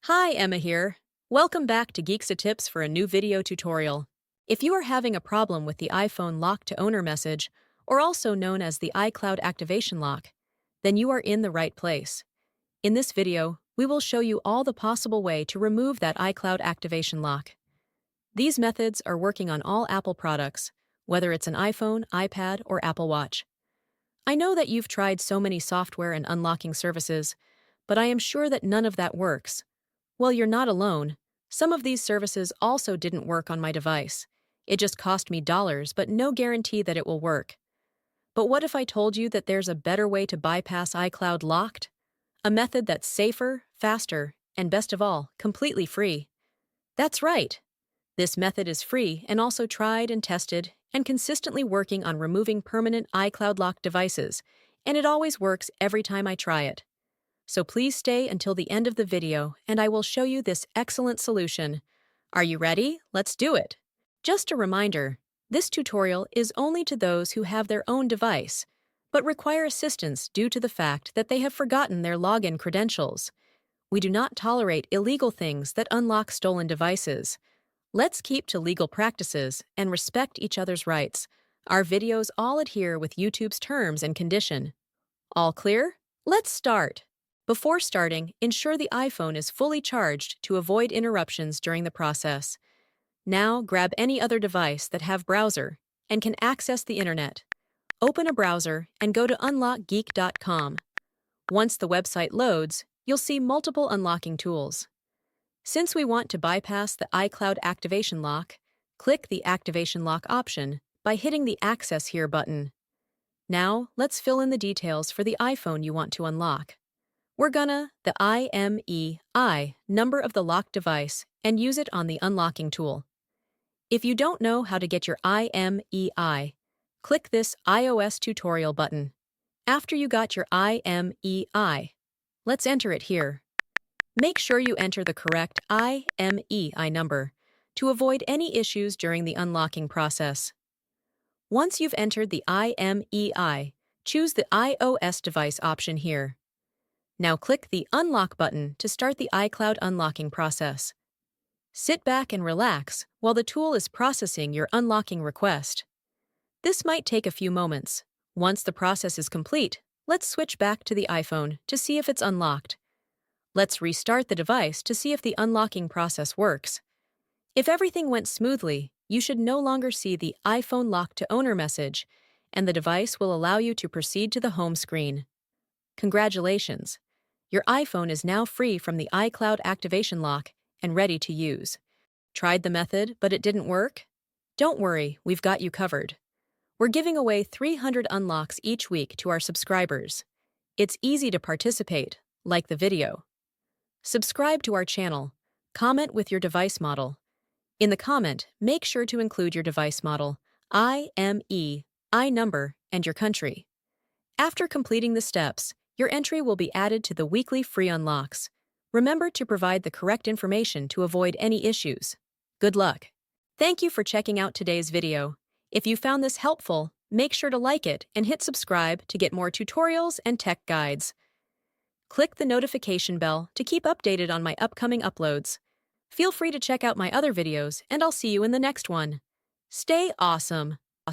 Hi, Emma here. Welcome back to Geeksa Tips for a new video tutorial. If you are having a problem with the iPhone lock to owner message, or also known as the iCloud activation lock, then you are in the right place. In this video, we will show you all the possible way to remove that iCloud activation lock. These methods are working on all Apple products, whether it's an iPhone, iPad, or Apple Watch. I know that you've tried so many software and unlocking services, but I am sure that none of that works. Well, you're not alone. Some of these services also didn't work on my device. It just cost me dollars, but no guarantee that it will work. But what if I told you that there's a better way to bypass iCloud locked? A method that's safer, faster, and best of all, completely free. That's right. This method is free and also tried and tested and consistently working on removing permanent iCloud locked devices, and it always works every time I try it. So please stay until the end of the video and I will show you this excellent solution. Are you ready? Let's do it! Just a reminder, this tutorial is only to those who have their own device, but require assistance due to the fact that they have forgotten their login credentials. We do not tolerate illegal things that unlock stolen devices. Let's keep to legal practices and respect each other's rights. Our videos all adhere with YouTube's terms and condition. All clear? Let's start! Before starting, ensure the iPhone is fully charged to avoid interruptions during the process. Now, grab any other device that have browser and can access the internet. Open a browser and go to unlockgeek.com. Once the website loads, you'll see multiple unlocking tools. Since we want to bypass the iCloud activation lock, click the Activation Lock option by hitting the Access Here button. Now, let's fill in the details for the iPhone you want to unlock. We're gonna the IMEI number of the locked device and use it on the unlocking tool. If you don't know how to get your IMEI, click this iOS tutorial button. After you got your IMEI, let's enter it here. Make sure you enter the correct IMEI number to avoid any issues during the unlocking process. Once you've entered the IMEI, choose the iOS device option here. Now click the Unlock button to start the iCloud unlocking process. Sit back and relax while the tool is processing your unlocking request. This might take a few moments. Once the process is complete, let's switch back to the iPhone to see if it's unlocked. Let's restart the device to see if the unlocking process works. If everything went smoothly, you should no longer see the iPhone lock to owner message, and the device will allow you to proceed to the home screen. Congratulations! Your iPhone is now free from the iCloud activation lock and ready to use. Tried the method, but it didn't work? Don't worry, we've got you covered. We're giving away 300 unlocks each week to our subscribers. It's easy to participate, like the video. Subscribe to our channel. Comment with your device model. In the comment, make sure to include your device model, IMEI number, and your country. After completing the steps, your entry will be added to the weekly free unlocks. Remember to provide the correct information to avoid any issues. Good luck! Thank you for checking out today's video. If you found this helpful, make sure to like it and hit subscribe to get more tutorials and tech guides. Click the notification bell to keep updated on my upcoming uploads. Feel free to check out my other videos, and I'll see you in the next one. Stay awesome!